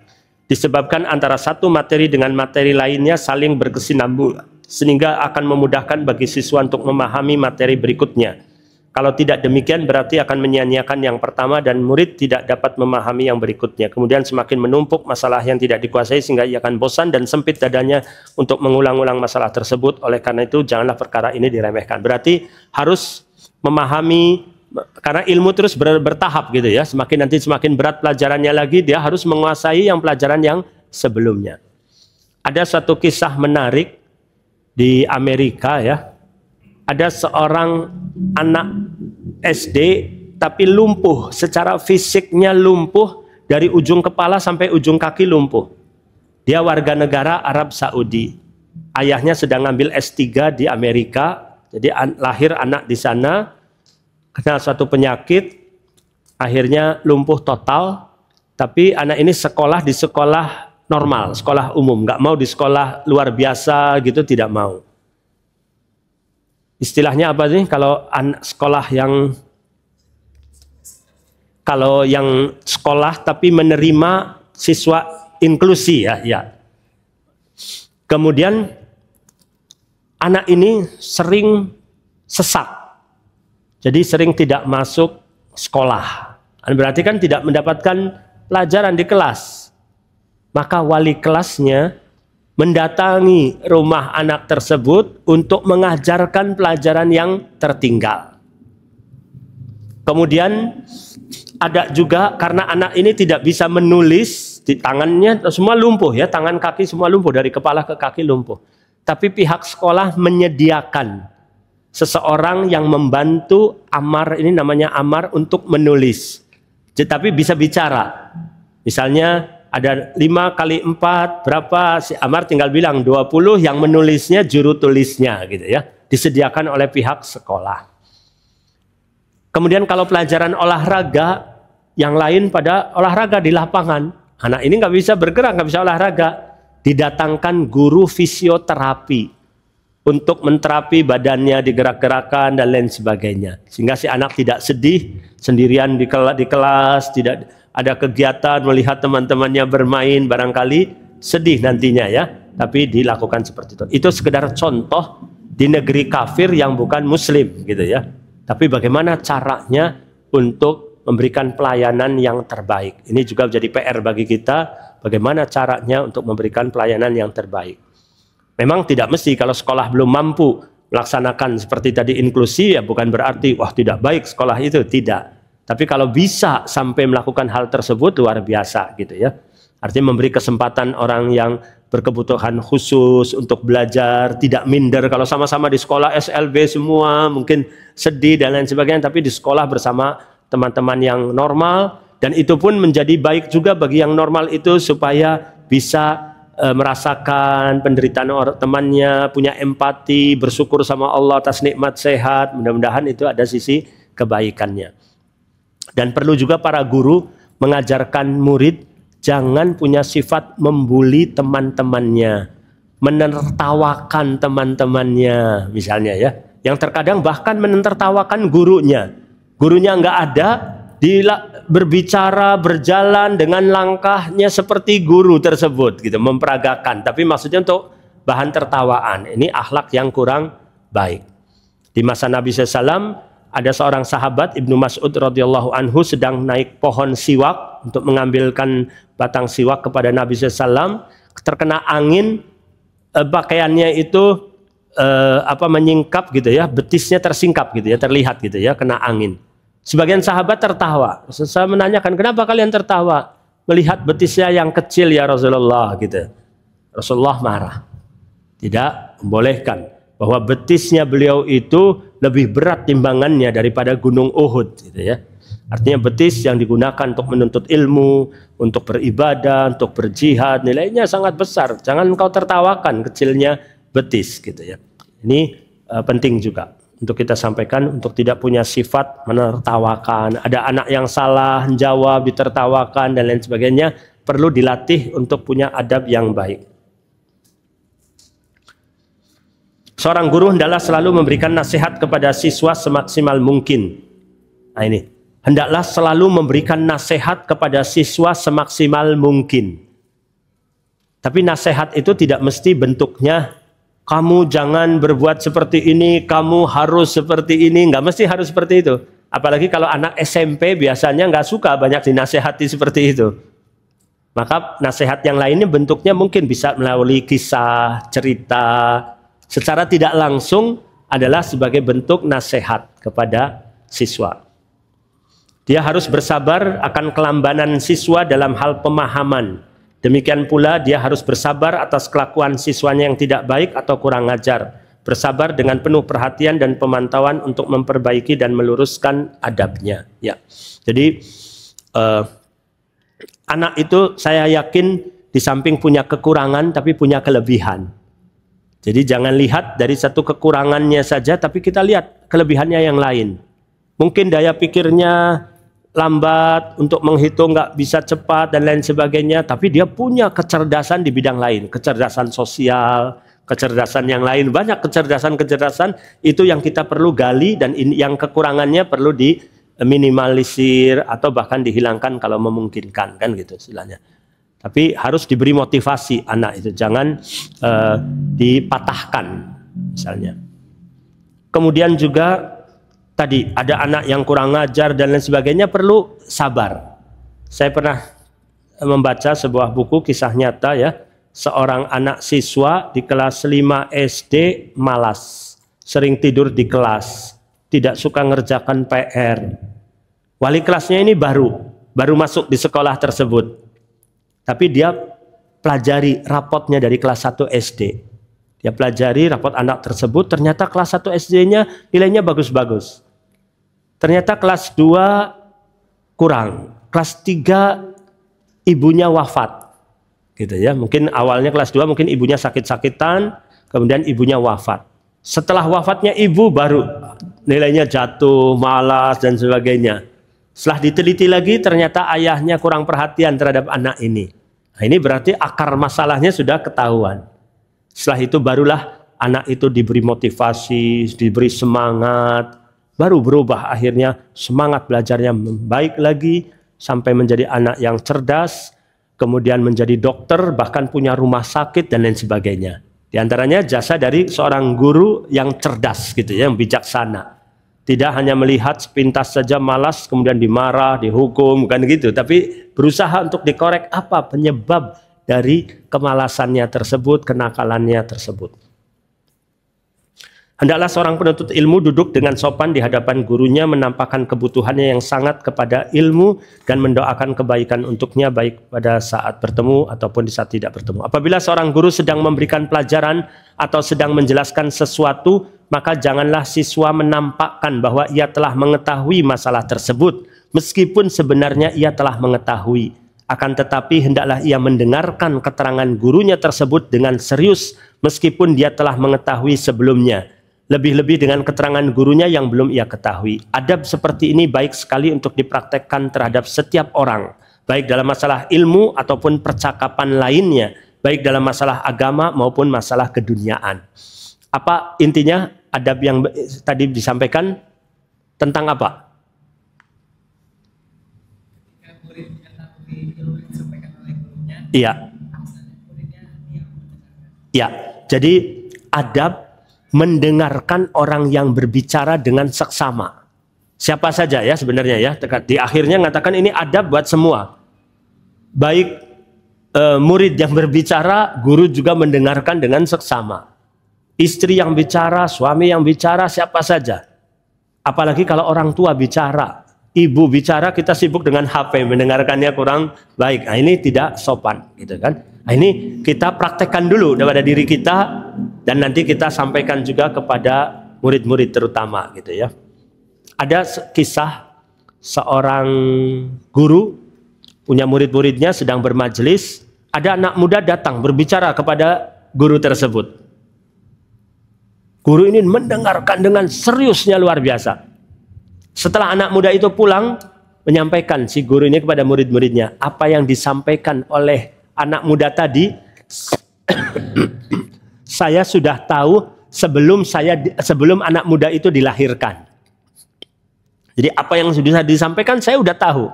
Disebabkan antara satu materi dengan materi lainnya saling berkesinambungan, sehingga akan memudahkan bagi siswa untuk memahami materi berikutnya. Kalau tidak demikian berarti akan menyia-nyiakan yang pertama dan murid tidak dapat memahami yang berikutnya. Kemudian semakin menumpuk masalah yang tidak dikuasai sehingga ia akan bosan dan sempit dadanya untuk mengulang-ulang masalah tersebut. Oleh karena itu janganlah perkara ini diremehkan. Berarti harus memahami, karena ilmu terus bertahap gitu ya. Semakin berat pelajarannya lagi, dia harus menguasai yang pelajaran yang sebelumnya. Ada suatu kisah menarik di Amerika ya. Ada seorang anak SD tapi lumpuh, secara fisiknya lumpuh dari ujung kepala sampai ujung kaki lumpuh. Dia warga negara Arab Saudi. Ayahnya sedang ngambil S3 di Amerika, jadi lahir anak di sana, kena suatu penyakit, akhirnya lumpuh total. Tapi anak ini sekolah di sekolah normal, sekolah umum, nggak mau di sekolah luar biasa gitu, tidak mau. Istilahnya apa sih kalau sekolah yang sekolah tapi menerima siswa inklusi ya. Kemudian anak ini sering sesat. Jadi sering tidak masuk sekolah. Berarti kan tidak mendapatkan pelajaran di kelas. Maka wali kelasnya mendatangi rumah anak tersebut untuk mengajarkan pelajaran yang tertinggal. Kemudian ada juga karena anak ini tidak bisa menulis, di tangannya semua lumpuh ya, tangan kaki semua lumpuh, dari kepala ke kaki lumpuh. Tapi pihak sekolah menyediakan seseorang yang membantu Amar, ini namanya Amar, untuk menulis. Tapi bisa bicara. Misalnya ada 5 kali 4 berapa, si Amar tinggal bilang 20, yang menulisnya juru tulisnya gitu ya, disediakan oleh pihak sekolah. Kemudian kalau pelajaran olahraga, yang lain pada olahraga di lapangan, anak ini nggak bisa bergerak, nggak bisa olahraga, didatangkan guru fisioterapi untuk menterapi badannya, digerak-gerakan dan lain sebagainya, sehingga si anak tidak sedih sendirian di kelas, tidak ada kegiatan melihat teman-temannya bermain, barangkali sedih nantinya ya. Tapi dilakukan seperti itu. Itu sekedar contoh di negeri kafir yang bukan muslim gitu ya. Tapi bagaimana caranya untuk memberikan pelayanan yang terbaik. Ini juga menjadi PR bagi kita, bagaimana caranya untuk memberikan pelayanan yang terbaik. Memang tidak mesti kalau sekolah belum mampu melaksanakan seperti tadi inklusi, ya bukan berarti wah tidak baik sekolah itu, tidak. Tapi kalau bisa sampai melakukan hal tersebut luar biasa gitu ya. Artinya memberi kesempatan orang yang berkebutuhan khusus untuk belajar, tidak minder. Kalau sama-sama di sekolah SLB semua mungkin sedih dan lain sebagainya, tapi di sekolah bersama teman-teman yang normal, dan itu pun menjadi baik juga bagi yang normal itu supaya bisa merasakan penderitaan orang temannya, punya empati, bersyukur sama Allah atas nikmat sehat. Mudah-mudahan itu ada sisi kebaikannya. Dan perlu juga para guru mengajarkan murid jangan punya sifat membuli teman-temannya, menertawakan teman-temannya misalnya ya. Yang terkadang bahkan menertawakan gurunya. Gurunya nggak ada, berbicara, berjalan dengan langkahnya seperti guru tersebut gitu, memperagakan. Tapi maksudnya untuk bahan tertawaan. Ini akhlak yang kurang baik. Di masa Nabi SAW ada seorang sahabat Ibnu Mas'ud radhiyallahu anhu sedang naik pohon siwak untuk mengambilkan batang siwak kepada Nabi SAW. Terkena angin, pakaiannya itu menyingkap gitu ya, betisnya tersingkap gitu ya, terlihat gitu ya, kena angin. Sebagian sahabat tertawa. Saya menanyakan, kenapa kalian tertawa? Melihat betisnya yang kecil ya Rasulullah gitu. Rasulullah marah. Tidak membolehkan bahwa betisnya beliau itu lebih berat timbangannya daripada gunung Uhud gitu ya. Artinya betis yang digunakan untuk menuntut ilmu, untuk beribadah, untuk berjihad, nilainya sangat besar. Jangan engkau tertawakan kecilnya betis gitu ya. Ini penting juga untuk kita sampaikan, untuk tidak punya sifat menertawakan. Ada anak yang salah jawab ditertawakan dan lain sebagainya, perlu dilatih untuk punya adab yang baik. Seorang guru hendaklah selalu memberikan nasihat kepada siswa semaksimal mungkin. Nah ini, hendaklah selalu memberikan nasihat kepada siswa semaksimal mungkin. Tapi nasihat itu tidak mesti bentuknya, kamu jangan berbuat seperti ini, kamu harus seperti ini. Nggak mesti harus seperti itu. Apalagi kalau anak SMP biasanya nggak suka banyak dinasehati seperti itu. Maka nasihat yang lainnya bentuknya mungkin bisa melalui kisah, cerita, secara tidak langsung adalah sebagai bentuk nasihat kepada siswa. Dia harus bersabar akan kelambanan siswa dalam hal pemahaman. Demikian pula dia harus bersabar atas kelakuan siswanya yang tidak baik atau kurang ajar. Bersabar dengan penuh perhatian dan pemantauan untuk memperbaiki dan meluruskan adabnya. Ya. Jadi anak itu saya yakin di samping punya kekurangan tapi punya kelebihan. Jadi jangan lihat dari satu kekurangannya saja, tapi kita lihat kelebihannya yang lain. Mungkin daya pikirnya lambat, untuk menghitung nggak bisa cepat dan lain sebagainya, tapi dia punya kecerdasan di bidang lain, kecerdasan sosial, kecerdasan yang lain, banyak kecerdasan-kecerdasan itu yang kita perlu gali dan yang kekurangannya perlu diminimalisir atau bahkan dihilangkan kalau memungkinkan, kan gitu istilahnya. Tapi harus diberi motivasi anak itu, jangan dipatahkan misalnya. Kemudian juga tadi ada anak yang kurang ajar dan lain sebagainya, perlu sabar. Saya pernah membaca sebuah buku kisah nyata ya, seorang anak siswa di kelas 5 SD malas, sering tidur di kelas, tidak suka ngerjakan PR. Wali kelasnya ini baru masuk di sekolah tersebut. Tapi dia pelajari rapotnya dari kelas 1 SD. Dia pelajari rapot anak tersebut, ternyata kelas 1 SD-nya nilainya bagus-bagus. Ternyata kelas 2 kurang. Kelas 3 ibunya wafat. Gitu ya. Mungkin awalnya kelas 2 mungkin ibunya sakit-sakitan, kemudian ibunya wafat. Setelah wafatnya ibu baru nilainya jatuh, malas dan sebagainya. Setelah diteliti lagi ternyata ayahnya kurang perhatian terhadap anak ini. Nah, ini berarti akar masalahnya sudah ketahuan. Setelah itu barulah anak itu diberi motivasi, diberi semangat, baru berubah akhirnya semangat belajarnya baik lagi sampai menjadi anak yang cerdas, kemudian menjadi dokter, bahkan punya rumah sakit dan lain sebagainya. Di antaranya jasa dari seorang guru yang cerdas gitu ya, yang bijaksana. Tidak hanya melihat sepintas saja malas kemudian dimarah, dihukum, bukan gitu. Tapi berusaha untuk dikorek apa penyebab dari kemalasannya tersebut, kenakalannya tersebut. Hendaklah seorang penuntut ilmu duduk dengan sopan di hadapan gurunya, menampakkan kebutuhannya yang sangat kepada ilmu dan mendoakan kebaikan untuknya baik pada saat bertemu ataupun di saat tidak bertemu. Apabila seorang guru sedang memberikan pelajaran atau sedang menjelaskan sesuatu, maka janganlah siswa menampakkan bahwa ia telah mengetahui masalah tersebut, meskipun sebenarnya ia telah mengetahui. Akan tetapi hendaklah ia mendengarkan keterangan gurunya tersebut dengan serius, meskipun dia telah mengetahui sebelumnya. Lebih-lebih dengan keterangan gurunya yang belum ia ketahui. Adab seperti ini baik sekali untuk dipraktekkan terhadap setiap orang, baik dalam masalah ilmu ataupun percakapan lainnya, baik dalam masalah agama maupun masalah keduniaan. Apa intinya adab yang tadi disampaikan tentang apa? Iya. Ya, jadi adab mendengarkan orang yang berbicara dengan seksama. Siapa saja ya sebenarnya ya. Di akhirnya mengatakan ini adab buat semua. Baik murid yang berbicara, guru juga mendengarkan dengan seksama. Istri yang bicara, suami yang bicara, siapa saja. Apalagi kalau orang tua bicara, ibu bicara, kita sibuk dengan HP, mendengarkannya kurang baik. Nah, ini tidak sopan, gitu kan? Nah, ini kita praktekkan dulu kepada diri kita dan nanti kita sampaikan juga kepada murid-murid terutama, gitu ya. Ada kisah seorang guru punya murid-muridnya sedang bermajelis, ada anak muda datang berbicara kepada guru tersebut. Guru ini mendengarkan dengan seriusnya luar biasa. Setelah anak muda itu pulang, menyampaikan si guru ini kepada murid-muridnya, apa yang disampaikan oleh anak muda tadi, saya sudah tahu sebelum anak muda itu dilahirkan. Jadi apa yang sudah disampaikan saya sudah tahu.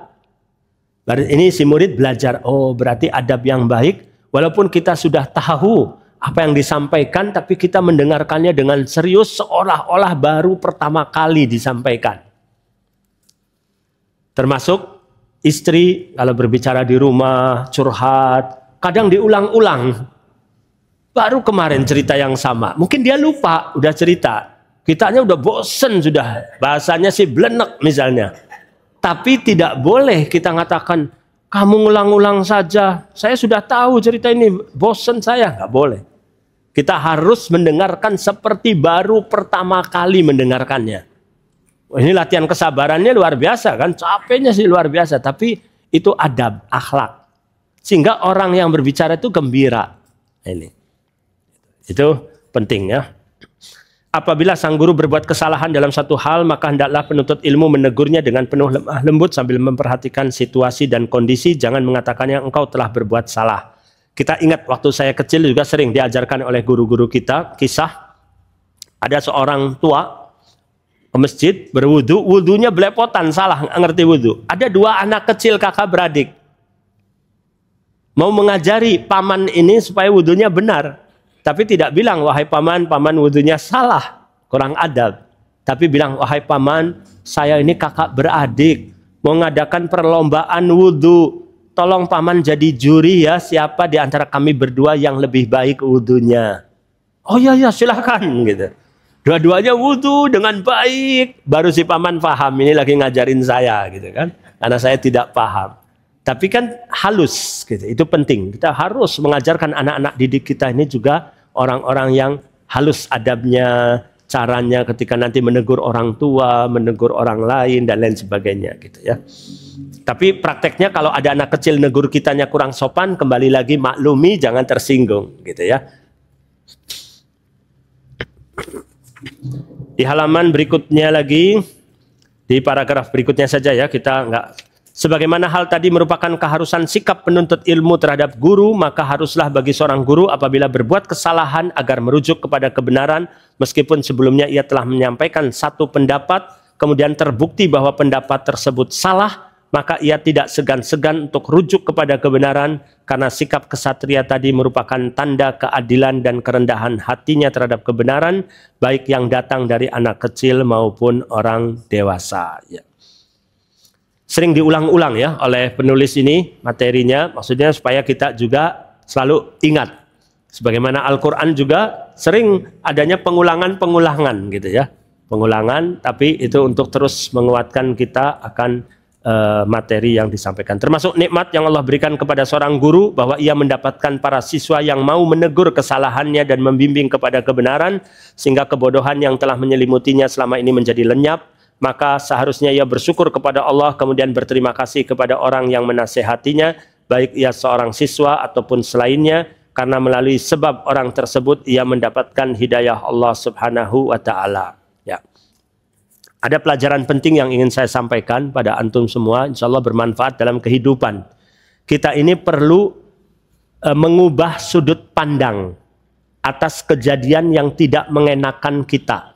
Ini si murid belajar, oh berarti adab yang baik, walaupun kita sudah tahu apa yang disampaikan, tapi kita mendengarkannya dengan serius seolah-olah baru pertama kali disampaikan. Termasuk istri kalau berbicara di rumah, curhat, kadang diulang-ulang. Baru kemarin cerita yang sama, mungkin dia lupa, udah cerita. Kitanya udah bosen sudah, bahasanya sih blenek misalnya. Tapi tidak boleh kita mengatakan, kamu ngulang-ulang saja, saya sudah tahu cerita ini, bosen saya, nggak boleh. Kita harus mendengarkan seperti baru pertama kali mendengarkannya. Ini latihan kesabarannya luar biasa kan, capeknya sih luar biasa, tapi itu adab, akhlak. Sehingga orang yang berbicara itu gembira. Ini. Itu penting ya. Apabila sang guru berbuat kesalahan dalam satu hal, maka hendaklah penuntut ilmu menegurnya dengan penuh lemah lembut sambil memperhatikan situasi dan kondisi, jangan mengatakannya engkau telah berbuat salah. Kita ingat waktu saya kecil juga sering diajarkan oleh guru-guru kita, kisah ada seorang tua ke masjid berwudu, wudunya belepotan, salah, nggak ngerti wudu. Ada dua anak kecil kakak beradik. Mau mengajari paman ini supaya wudunya benar. Tapi tidak bilang, wahai paman, paman wudunya salah, kurang adab. Tapi bilang, wahai paman, saya ini kakak beradik, mau mengadakan perlombaan wudu. Tolong paman jadi juri ya, siapa di antara kami berdua yang lebih baik wudunya. Oh ya silahkan gitu. Dua-duanya wudu dengan baik. Baru si paman paham, ini lagi ngajarin saya gitu kan. Karena saya tidak paham. Tapi kan halus gitu, itu penting. Kita harus mengajarkan anak-anak didik kita ini juga orang-orang yang halus adabnya, caranya ketika nanti menegur orang tua, menegur orang lain dan lain sebagainya gitu ya. Tapi prakteknya kalau ada anak kecil negur kitanya kurang sopan, kembali lagi maklumi, jangan tersinggung gitu ya. Di halaman berikutnya lagi, di paragraf berikutnya saja ya, kita enggak. Sebagaimana hal tadi merupakan keharusan sikap penuntut ilmu terhadap guru, maka haruslah bagi seorang guru apabila berbuat kesalahan agar merujuk kepada kebenaran, meskipun sebelumnya ia telah menyampaikan satu pendapat, kemudian terbukti bahwa pendapat tersebut salah, maka ia tidak segan-segan untuk rujuk kepada kebenaran, karena sikap kesatria tadi merupakan tanda keadilan dan kerendahan hatinya terhadap kebenaran, baik yang datang dari anak kecil maupun orang dewasa. Ya. Sering diulang-ulang ya oleh penulis ini materinya, maksudnya supaya kita juga selalu ingat. Sebagaimana Al-Quran juga sering adanya pengulangan-pengulangan gitu ya. Pengulangan, tapi itu untuk terus menguatkan kita akan materi yang disampaikan. Termasuk nikmat yang Allah berikan kepada seorang guru, bahwa ia mendapatkan para siswa yang mau menegur kesalahannya dan membimbing kepada kebenaran, sehingga kebodohan yang telah menyelimutinya selama ini menjadi lenyap. Maka seharusnya ia bersyukur kepada Allah, kemudian berterima kasih kepada orang yang menasehatinya, baik ia seorang siswa ataupun selainnya, karena melalui sebab orang tersebut ia mendapatkan hidayah Allah Subhanahu wa Ta'ala. Ya. Ada pelajaran penting yang ingin saya sampaikan pada antum semua, insya Allah bermanfaat dalam kehidupan. kita ini perlu mengubah sudut pandang atas kejadian yang tidak mengenakan kita,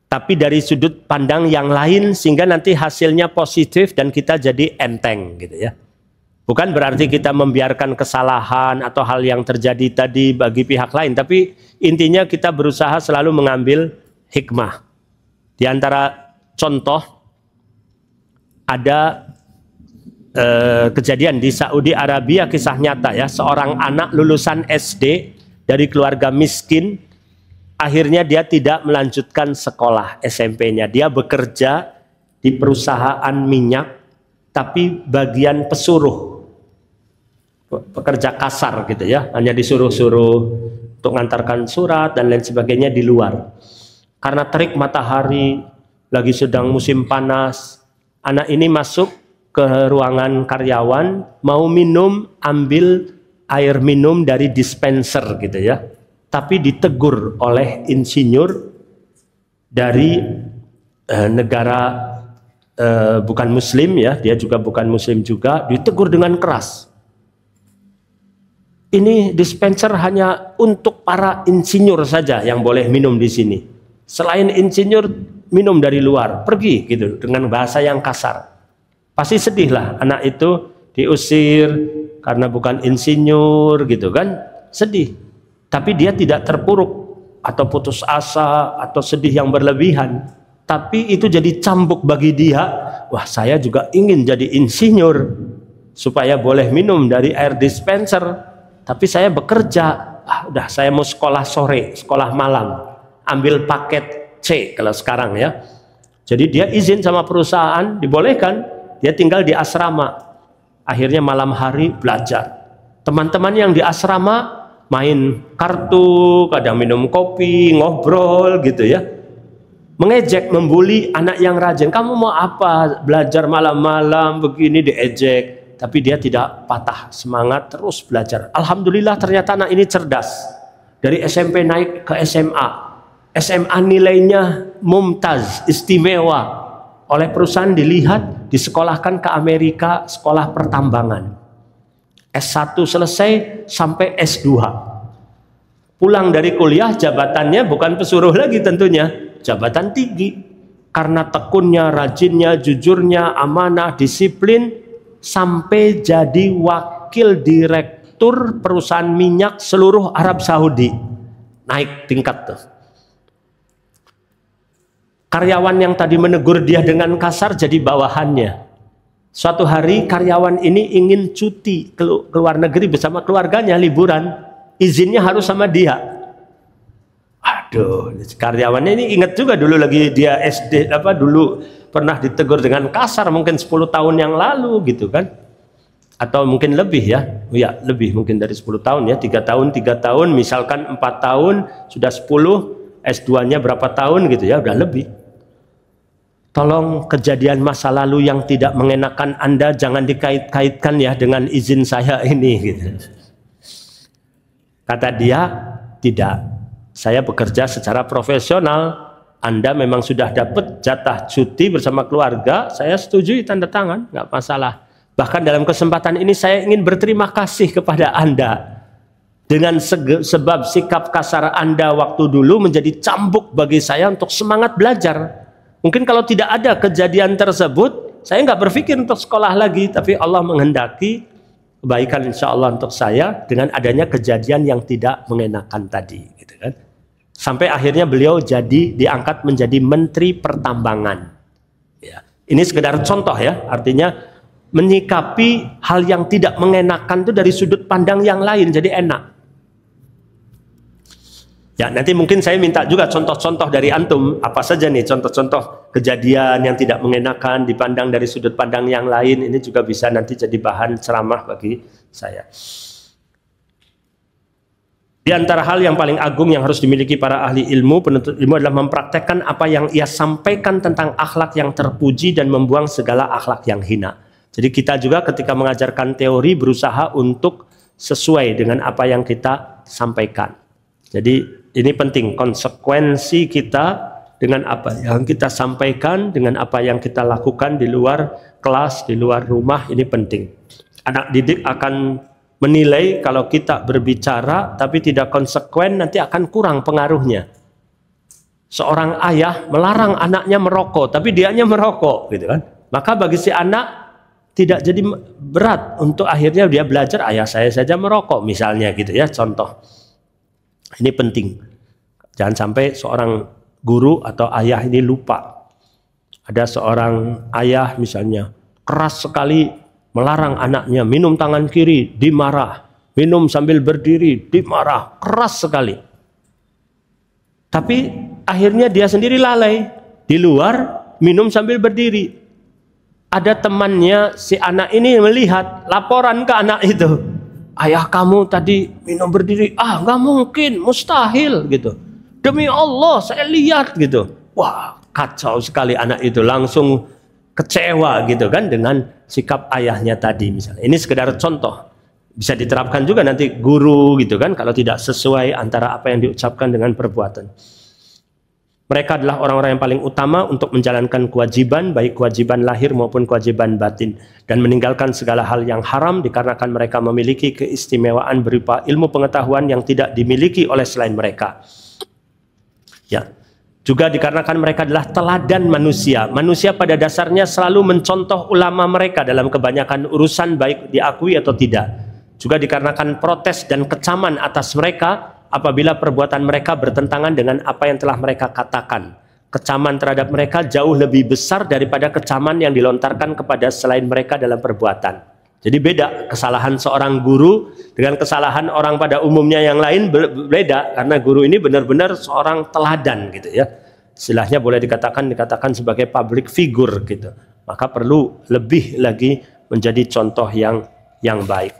tapi dari sudut pandang yang lain sehingga nanti hasilnya positif dan kita jadi enteng gitu ya. Bukan berarti kita membiarkan kesalahan atau hal yang terjadi tadi bagi pihak lain, tapi intinya kita berusaha selalu mengambil hikmah. Di antara contoh ada kejadian di Saudi Arabia, kisah nyata ya, seorang anak lulusan SD dari keluarga miskin, akhirnya dia tidak melanjutkan sekolah SMP-nya. Dia bekerja di perusahaan minyak, tapi bagian pesuruh, pekerja kasar gitu ya, hanya disuruh-suruh untuk mengantarkan surat dan lain sebagainya di luar. Karena terik matahari, lagi sedang musim panas, anak ini masuk ke ruangan karyawan, mau minum, ambil air minum dari dispenser gitu ya. Tapi ditegur oleh insinyur dari negara bukan muslim ya, dia juga bukan muslim juga, ditegur dengan keras. Ini dispenser hanya untuk para insinyur saja yang boleh minum di sini. Selain insinyur, minum dari luar, pergi gitu, dengan bahasa yang kasar. Pasti sedih lah anak itu, diusir karena bukan insinyur gitu kan, sedih. Tapi dia tidak terpuruk atau putus asa atau sedih yang berlebihan. Tapi itu jadi cambuk bagi dia, wah saya juga ingin jadi insinyur supaya boleh minum dari air dispenser. Tapi saya bekerja, udah saya mau sekolah sore, sekolah malam, ambil paket C kalau sekarang ya. Jadi dia izin sama perusahaan, dibolehkan, dia tinggal di asrama. Akhirnya malam hari belajar. Teman-teman yang di asrama main kartu, kadang minum kopi, ngobrol gitu ya. Mengejek, membuli anak yang rajin. Kamu mau apa? Belajar malam-malam begini, diejek. Tapi dia tidak patah semangat, terus belajar. Alhamdulillah ternyata anak ini cerdas. Dari SMP naik ke SMA. SMA nilainya mumtaz, istimewa. Oleh perusahaan dilihat, disekolahkan ke Amerika, sekolah pertambangan. S1 selesai sampai S2. Pulang dari kuliah jabatannya bukan pesuruh lagi tentunya, jabatan tinggi. Karena tekunnya, rajinnya, jujurnya, amanah, disiplin, sampai jadi wakil direktur perusahaan minyak seluruh Arab Saudi. Naik tingkat tuh. Karyawan yang tadi menegur dia dengan kasar jadi bawahannya. Suatu hari karyawan ini ingin cuti ke luar negeri bersama keluarganya, liburan. Izinnya harus sama dia. Aduh, karyawannya ini ingat juga dulu lagi dia SD dulu pernah ditegur dengan kasar mungkin 10 tahun yang lalu gitu kan. Atau mungkin lebih ya. Ya, lebih mungkin dari 10 tahun ya, 3 tahun, misalkan 4 tahun sudah 10, S2-nya berapa tahun gitu ya, udah lebih. Tolong kejadian masa lalu yang tidak mengenakan Anda jangan dikait-kaitkan ya dengan izin saya ini gitu. Kata dia, tidak. Saya bekerja secara profesional. Anda memang sudah dapat jatah cuti bersama keluarga, saya setujui tanda tangan, nggak masalah. Bahkan dalam kesempatan ini saya ingin berterima kasih kepada Anda. Dengan sebab sikap kasar Anda waktu dulu menjadi cambuk bagi saya untuk semangat belajar. Mungkin kalau tidak ada kejadian tersebut, saya nggak berpikir untuk sekolah lagi, tapi Allah menghendaki kebaikan insya Allah untuk saya dengan adanya kejadian yang tidak mengenakan tadi, gitu kan. Sampai akhirnya beliau diangkat menjadi Menteri Pertambangan. Ya. Ini sekedar contoh ya, artinya menyikapi hal yang tidak mengenakan itu dari sudut pandang yang lain jadi enak. Ya, nanti mungkin saya minta juga contoh-contoh dari antum, apa saja nih contoh-contoh kejadian yang tidak mengenakan dipandang dari sudut pandang yang lain, ini juga bisa nanti jadi bahan ceramah bagi saya. Di antara hal yang paling agung yang harus dimiliki para ahli ilmu, penuntut ilmu adalah mempraktekkan apa yang ia sampaikan tentang akhlak yang terpuji dan membuang segala akhlak yang hina. Jadi kita juga ketika mengajarkan teori berusaha untuk sesuai dengan apa yang kita sampaikan. Jadi ini penting, konsekuensi kita dengan apa yang kita sampaikan, dengan apa yang kita lakukan di luar kelas, di luar rumah, ini penting. Anak didik akan menilai kalau kita berbicara tapi tidak konsekuen, nanti akan kurang pengaruhnya. Seorang ayah melarang anaknya merokok, tapi dianya merokok, gitu kan? Maka bagi si anak tidak jadi berat untuk akhirnya dia belajar, ayah saya saja merokok misalnya, gitu ya, contoh. Ini penting. Jangan sampai seorang guru atau ayah ini lupa. Ada seorang ayah misalnya keras sekali melarang anaknya minum tangan kiri, dimarah. Minum sambil berdiri, dimarah. Keras sekali. Tapi akhirnya dia sendiri lalai. Di luar, minum sambil berdiri. Ada temannya, si anak ini melihat, laporan ke anak itu. Ayah kamu tadi minum berdiri. Ah, nggak mungkin, mustahil gitu. Demi Allah, saya lihat gitu. Wah, kacau sekali anak itu. Langsung kecewa gitu kan dengan sikap ayahnya tadi misalnya. Ini sekedar contoh. Bisa diterapkan juga nanti guru gitu kan kalau tidak sesuai antara apa yang diucapkan dengan perbuatan. Mereka adalah orang-orang yang paling utama untuk menjalankan kewajiban, baik kewajiban lahir maupun kewajiban batin, dan meninggalkan segala hal yang haram dikarenakan mereka memiliki keistimewaan berupa ilmu pengetahuan yang tidak dimiliki oleh selain mereka. Ya. Juga dikarenakan mereka adalah teladan manusia. Manusia pada dasarnya selalu mencontoh ulama mereka dalam kebanyakan urusan baik diakui atau tidak. Juga dikarenakan protes dan kecaman atas mereka apabila perbuatan mereka bertentangan dengan apa yang telah mereka katakan. Kecaman terhadap mereka jauh lebih besar daripada kecaman yang dilontarkan kepada selain mereka dalam perbuatan. Jadi beda kesalahan seorang guru dengan kesalahan orang pada umumnya yang lain berbeda, karena guru ini benar-benar seorang teladan gitu ya. Istilahnya boleh dikatakan sebagai public figure gitu. Maka perlu lebih lagi menjadi contoh yang baik.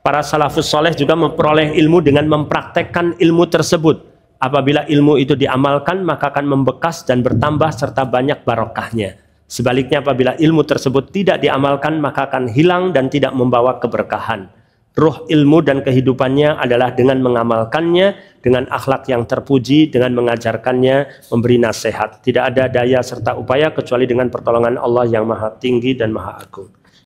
Para salafus soleh juga memperoleh ilmu dengan mempraktekkan ilmu tersebut. Apabila ilmu itu diamalkan maka akan membekas dan bertambah serta banyak barokahnya. Sebaliknya apabila ilmu tersebut tidak diamalkan maka akan hilang dan tidak membawa keberkahan. Ruh ilmu dan kehidupannya adalah dengan mengamalkannya, dengan akhlak yang terpuji, dengan mengajarkannya, memberi nasihat. Tidak ada daya serta upaya kecuali dengan pertolongan Allah yang maha tinggi dan maha agung.